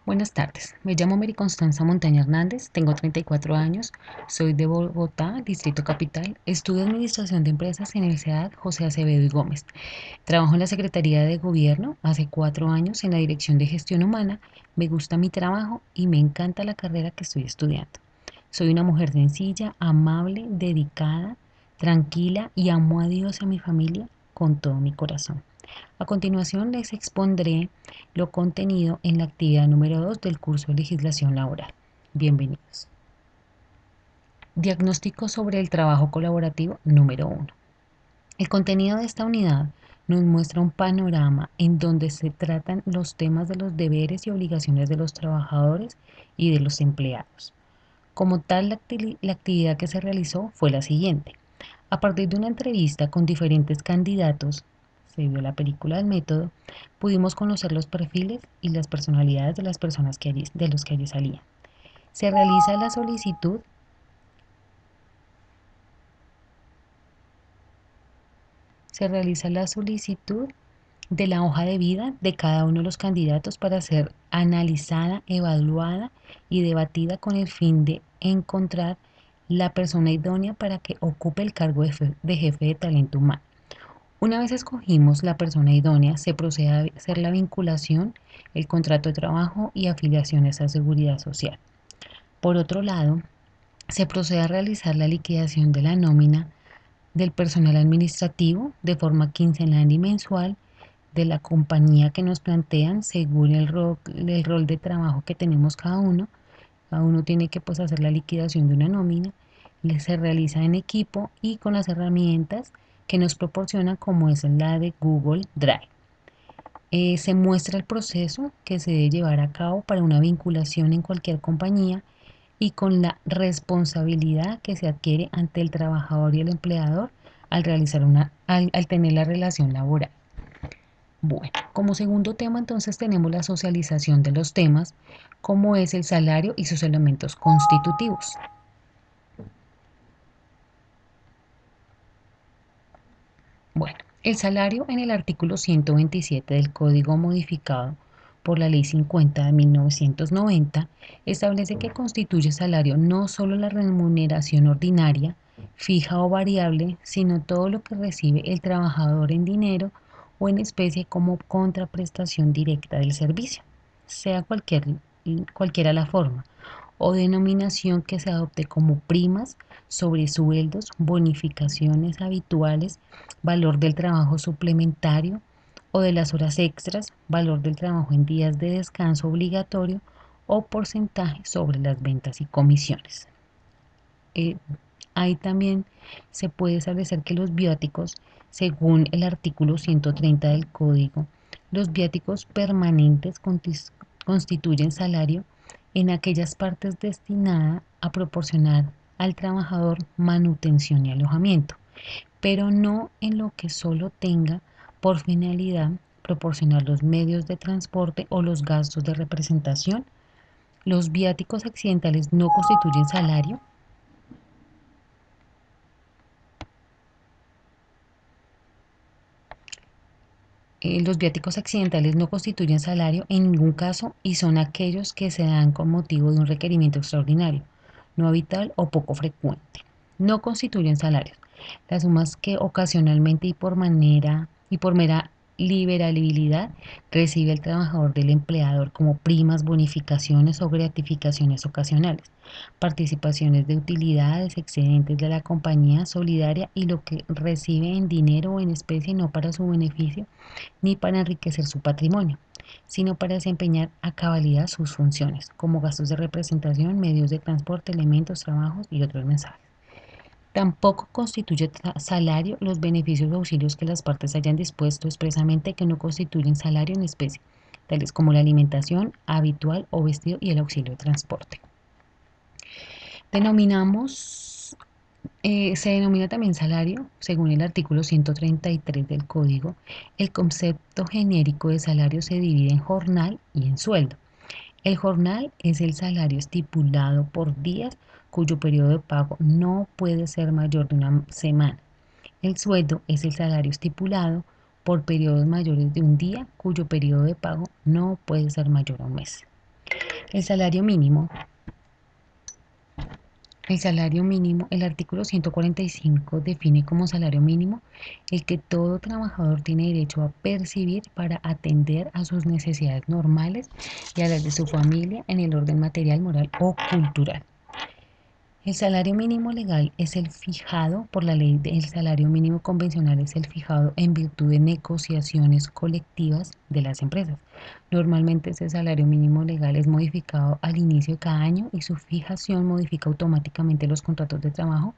Buenas tardes, me llamo Mary Constanza Montaña Hernández, tengo 34 años, soy de Bogotá, Distrito Capital, estudio Administración de Empresas en el CEAD José Acevedo y Gómez. Trabajo en la Secretaría de Gobierno hace 4 años en la Dirección de Gestión Humana, me gusta mi trabajo y me encanta la carrera que estoy estudiando. Soy una mujer sencilla, amable, dedicada, tranquila y amo a Dios y a mi familia con todo mi corazón. A continuación les expondré lo contenido en la actividad número 2 del curso de legislación laboral. Bienvenidos. Diagnóstico sobre el trabajo colaborativo número 1. El contenido de esta unidad nos muestra un panorama en donde se tratan los temas de los deberes y obligaciones de los trabajadores y de los empleados. Como tal, la actividad que se realizó fue la siguiente. A partir de una entrevista con diferentes candidatos, se vio la película del método, pudimos conocer los perfiles y las personalidades de las personas de los que allí salían. Se realiza la solicitud Se realiza la solicitud de la hoja de vida de cada uno de los candidatos para ser analizada, evaluada y debatida con el fin de encontrar la persona idónea para que ocupe el cargo de jefe de talento humano. Una vez escogimos la persona idónea, se procede a hacer la vinculación, el contrato de trabajo y afiliaciones a seguridad social. Por otro lado, se procede a realizar la liquidación de la nómina del personal administrativo de forma quincenal y mensual de la compañía que nos plantean según el rol de trabajo que tenemos cada uno. Cada uno tiene que hacer la liquidación de una nómina, se realiza en equipo y con las herramientas que nos proporciona como es la de Google Drive. Se muestra el proceso que se debe llevar a cabo para una vinculación en cualquier compañía y con la responsabilidad que se adquiere ante el trabajador y el empleador al tener la relación laboral. Bueno, como segundo tema entonces tenemos la socialización de los temas, como es el salario y sus elementos constitutivos. Bueno, el salario en el artículo 127 del Código modificado por la Ley 50 de 1990 establece que constituye salario no solo la remuneración ordinaria, fija o variable, sino todo lo que recibe el trabajador en dinero o en especie como contraprestación directa del servicio, sea cualquiera la forma o denominación que se adopte como primas, sobresueldos, bonificaciones habituales, valor del trabajo suplementario o de las horas extras, valor del trabajo en días de descanso obligatorio o porcentaje sobre las ventas y comisiones. Eh, Ahí también se puede establecer que los viáticos, según el artículo 130 del Código, los viáticos permanentes constituyen salario en aquellas partes destinadas a proporcionar al trabajador manutención y alojamiento, pero no en lo que solo tenga por finalidad proporcionar los medios de transporte o los gastos de representación. Los viáticos accidentales no constituyen salario. Los viáticos accidentales no constituyen salario en ningún caso y son aquellos que se dan con motivo de un requerimiento extraordinario, no habitual o poco frecuente. No constituyen salarios. Las sumas que ocasionalmente y por mera liberalidad recibe el trabajador del empleador como primas, bonificaciones o gratificaciones ocasionales, participaciones de utilidades, excedentes de la compañía solidaria y lo que recibe en dinero o en especie no para su beneficio ni para enriquecer su patrimonio, sino para desempeñar a cabalidad sus funciones, como gastos de representación, medios de transporte, elementos, trabajos y otros mensajes. Tampoco constituye salario los beneficios o auxilios que las partes hayan dispuesto expresamente que no constituyen salario en especie, tales como la alimentación habitual o vestido y el auxilio de transporte. Se denomina también salario, según el artículo 133 del Código. El concepto genérico de salario se divide en jornal y en sueldo. El jornal es el salario estipulado por días cuyo periodo de pago no puede ser mayor de una semana. El sueldo es el salario estipulado por periodos mayores de un día cuyo periodo de pago no puede ser mayor a un mes. El salario mínimo. El salario mínimo, el artículo 145 define como salario mínimo el que todo trabajador tiene derecho a percibir para atender a sus necesidades normales y a las de su familia en el orden material, moral o cultural. El salario mínimo legal es el fijado por la ley. El salario mínimo convencional es el fijado en virtud de negociaciones colectivas de las empresas. Normalmente ese salario mínimo legal es modificado al inicio de cada año y su fijación modifica automáticamente los contratos de trabajo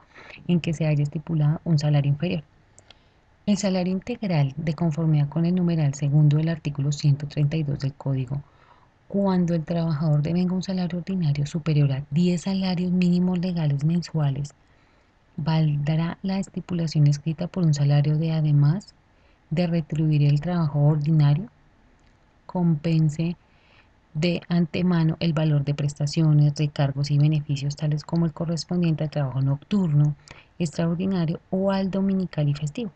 en que se haya estipulado un salario inferior. El salario integral, de conformidad con el numeral segundo del artículo 132 del Código, cuando el trabajador devenga un salario ordinario superior a 10 salarios mínimos legales mensuales, valdrá la estipulación escrita por un salario de, además de retribuir el trabajo ordinario, compense de antemano el valor de prestaciones, recargos y beneficios tales como el correspondiente al trabajo nocturno, extraordinario o al dominical y festivo,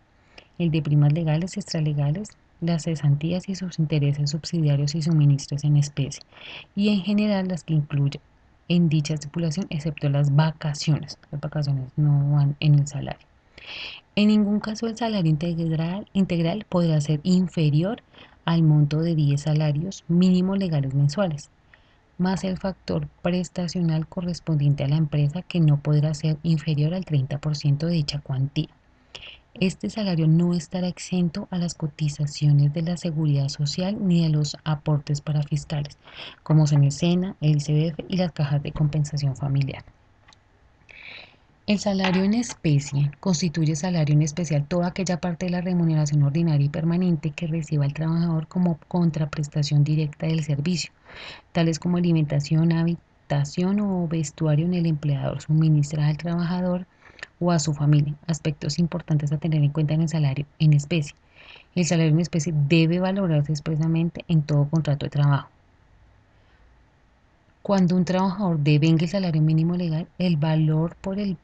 el de primas legales, extralegales, las cesantías y sus intereses subsidiarios y suministros en especie, y en general las que incluye en dicha estipulación, excepto las vacaciones. Las vacaciones no van en el salario. En ningún caso el salario integral podrá ser inferior al monto de 10 salarios mínimos legales mensuales, más el factor prestacional correspondiente a la empresa, que no podrá ser inferior al 30% de dicha cuantía. Este salario no estará exento a las cotizaciones de la Seguridad Social ni de los aportes parafiscales, como son el SENA, el ICBF y las cajas de compensación familiar. El salario en especie constituye salario en especial toda aquella parte de la remuneración ordinaria y permanente que reciba el trabajador como contraprestación directa del servicio, tales como alimentación, habitación o vestuario en el empleador suministra al trabajador o a su familia, aspectos importantes a tener en cuenta en el salario en especie. El salario en especie debe valorarse expresamente en todo contrato de trabajo. Cuando un trabajador devenga el salario mínimo legal, el valor por el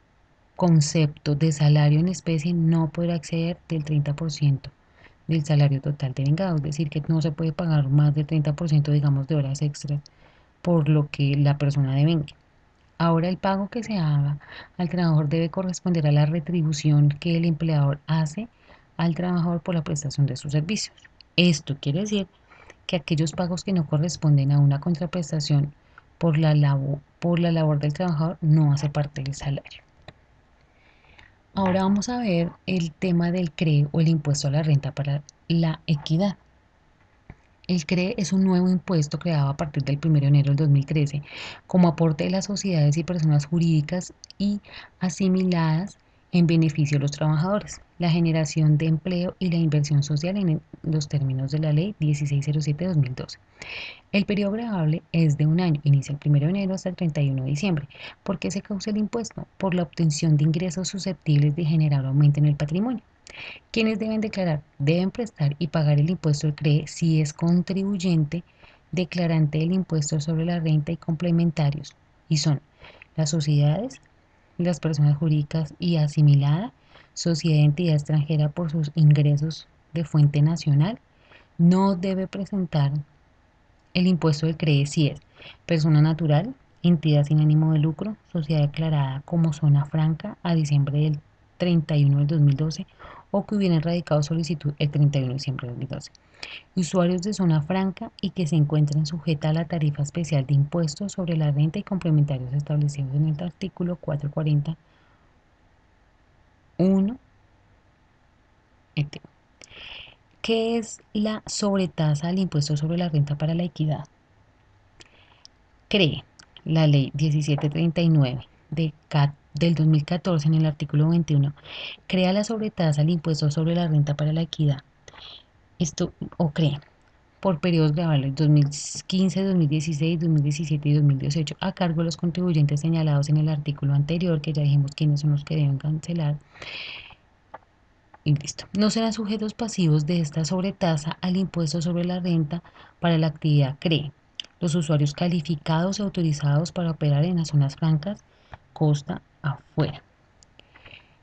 concepto de salario en especie no podrá exceder del 30% del salario total devengado, es decir, que no se puede pagar más del 30%, digamos, de horas extras por lo que la persona devenga. Ahora el pago que se haga al trabajador debe corresponder a la retribución que el empleador hace al trabajador por la prestación de sus servicios. Esto quiere decir que aquellos pagos que no corresponden a una contraprestación por la labor del trabajador no hace parte del salario. Ahora vamos a ver el tema del CRE o el impuesto a la renta para la equidad. El CRE es un nuevo impuesto creado a partir del 1 de enero del 2013 como aporte de las sociedades y personas jurídicas y asimiladas en beneficio de los trabajadores, la generación de empleo y la inversión social en los términos de la Ley 1607/2012. El periodo gravable es de un año, inicia el 1 de enero hasta el 31 de diciembre. ¿Por qué se causa el impuesto? Por la obtención de ingresos susceptibles de generar aumento en el patrimonio. ¿Quiénes deben declarar? Deben prestar y pagar el impuesto del CRE si es contribuyente declarante del impuesto sobre la renta y complementarios, y son las sociedades, las personas jurídicas y asimilada, sociedad de entidad extranjera por sus ingresos de fuente nacional. No debe presentar el impuesto del CRE si es persona natural, entidad sin ánimo de lucro, sociedad declarada como zona franca a diciembre del 31 del 2012 o que hubieran radicado solicitud el 31 de diciembre del 2012. Usuarios de zona franca y que se encuentren sujetas a la tarifa especial de impuestos sobre la renta y complementarios establecidos en el artículo 441. ¿Qué es la sobretasa del impuesto sobre la renta para la equidad? CRE, la ley 1739 del 2014 en el artículo 21, crea la sobretasa al impuesto sobre la renta para la equidad. Esto, o CRE, por periodos grabables 2015, 2016, 2017 y 2018, a cargo de los contribuyentes señalados en el artículo anterior, que ya dijimos quiénes son los que deben cancelar. Y listo. No serán sujetos pasivos de esta sobretasa al impuesto sobre la renta para la actividad CRE los usuarios calificados y autorizados para operar en las zonas francas, costa afuera.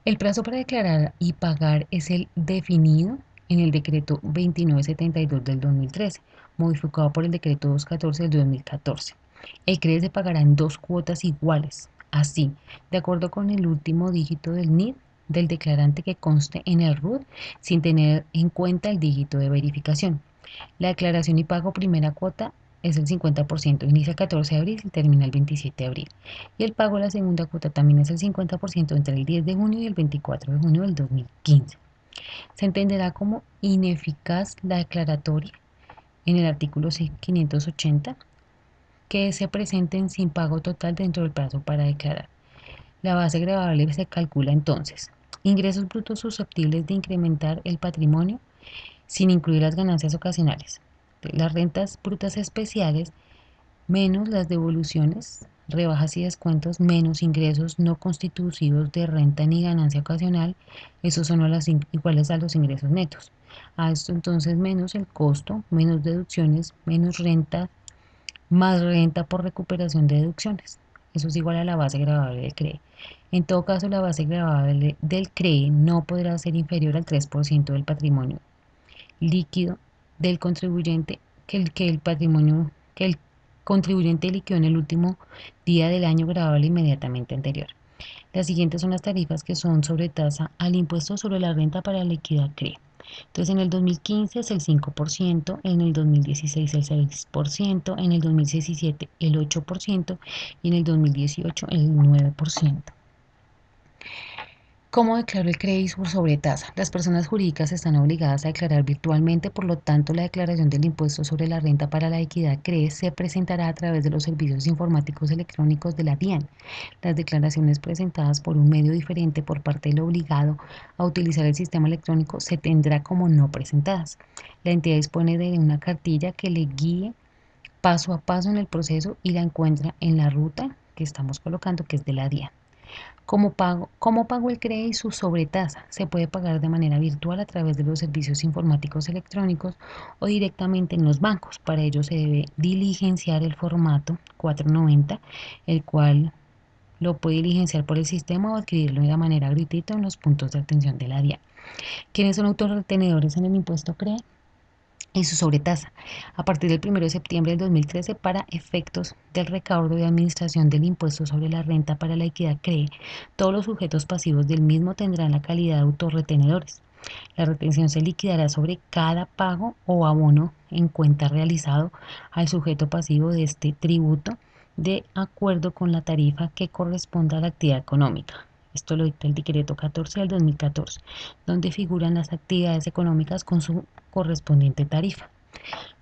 El plazo para declarar y pagar es el definido en el decreto 2972 del 2013, modificado por el decreto 214 del 2014. El CRE se pagará en dos cuotas iguales, así, de acuerdo con el último dígito del NID del declarante que conste en el RUT sin tener en cuenta el dígito de verificación. La declaración y pago primera cuota es el 50%, inicia el 14 de abril y termina el 27 de abril. Y el pago de la segunda cuota también es el 50% entre el 10 de junio y el 24 de junio del 2015. Se entenderá como ineficaz la declaratoria en el artículo 580 que se presenten sin pago total dentro del plazo para declarar. La base gravable se calcula entonces ingresos brutos susceptibles de incrementar el patrimonio sin incluir las ganancias ocasionales, las rentas brutas especiales menos las devoluciones, rebajas y descuentos menos ingresos no constitutivos de renta ni ganancia ocasional, esos son iguales a los ingresos netos. A esto entonces menos el costo, menos deducciones, menos renta, más renta por recuperación de deducciones. Eso es igual a la base gravable del CRE. En todo caso, la base gravable del CRE no podrá ser inferior al 3% del patrimonio líquido del contribuyente que el patrimonio que el contribuyente liquidó en el último día del año gravable inmediatamente anterior. Las siguientes son las tarifas que son sobre tasa al impuesto sobre la renta para la equidad CRE. Entonces, en el 2015 es el 5%, en el 2016 el 6%, en el 2017 el 8% y en el 2018 el 9%. ¿Cómo declaró el CREI por sobretasa? Las personas jurídicas están obligadas a declarar virtualmente, por lo tanto, la declaración del impuesto sobre la renta para la equidad CRE se presentará a través de los servicios informáticos electrónicos de la DIAN. Las declaraciones presentadas por un medio diferente por parte del obligado a utilizar el sistema electrónico se tendrá como no presentadas. La entidad dispone de una cartilla que le guíe paso a paso en el proceso y la encuentra en la ruta que estamos colocando, que es de la DIAN. ¿Cómo pago el CRE y su sobretasa? Se puede pagar de manera virtual a través de los servicios informáticos electrónicos o directamente en los bancos. Para ello se debe diligenciar el formato 490, el cual lo puede diligenciar por el sistema o adquirirlo de manera gratuita en los puntos de atención de la DIAN. ¿Quiénes son autorretenedores en el impuesto CRE? Y su sobretasa a partir del 1 de septiembre del 2013 para efectos del recaudo y administración del impuesto sobre la renta para la equidad CRE. Todos los sujetos pasivos del mismo tendrán la calidad de autorretenedores. La retención se liquidará sobre cada pago o abono en cuenta realizado al sujeto pasivo de este tributo de acuerdo con la tarifa que corresponda a la actividad económica. Esto lo dicta el decreto 14 del 2014, donde figuran las actividades económicas con su correspondiente tarifa.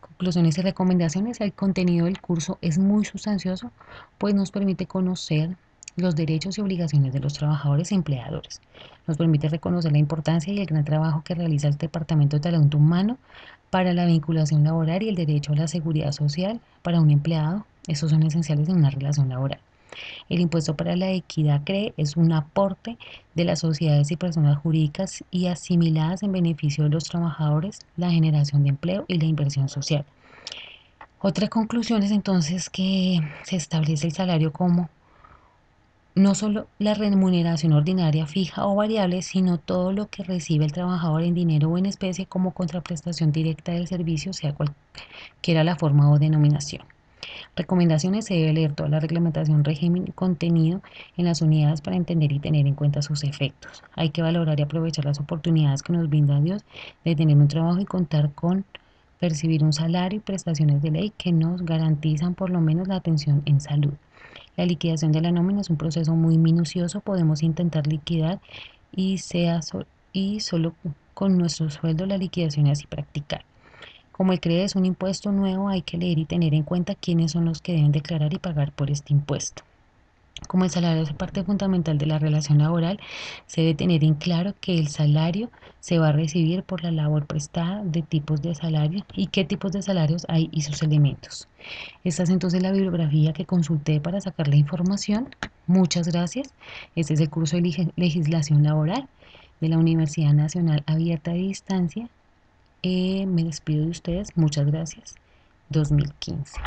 Conclusiones y recomendaciones. El contenido del curso es muy sustancioso, pues nos permite conocer los derechos y obligaciones de los trabajadores y empleadores. Nos permite reconocer la importancia y el gran trabajo que realiza el Departamento de Talento Humano para la vinculación laboral y el derecho a la seguridad social para un empleado. Estos son esenciales en una relación laboral. El impuesto para la equidad CRE es un aporte de las sociedades y personas jurídicas y asimiladas en beneficio de los trabajadores, la generación de empleo y la inversión social. Otra conclusión es entonces que se establece el salario como no solo la remuneración ordinaria fija o variable, sino todo lo que recibe el trabajador en dinero o en especie como contraprestación directa del servicio, sea cualquiera la forma o denominación. Recomendaciones: se debe leer toda la reglamentación, régimen y contenido en las unidades para entender y tener en cuenta sus efectos. Hay que valorar y aprovechar las oportunidades que nos brinda Dios de tener un trabajo y contar con percibir un salario y prestaciones de ley que nos garantizan por lo menos la atención en salud. La liquidación de la nómina es un proceso muy minucioso, podemos intentar liquidar y solo con nuestro sueldo la liquidación y así practicar. Como el CRE es un impuesto nuevo, hay que leer y tener en cuenta quiénes son los que deben declarar y pagar por este impuesto. Como el salario es parte fundamental de la relación laboral, se debe tener en claro que el salario se va a recibir por la labor prestada, de tipos de salario y qué tipos de salarios hay y sus elementos. Esta es entonces la bibliografía que consulté para sacar la información. Muchas gracias. Este es el curso de legislación laboral de la Universidad Nacional Abierta de Distancia. Me despido de ustedes. Muchas gracias. 2015.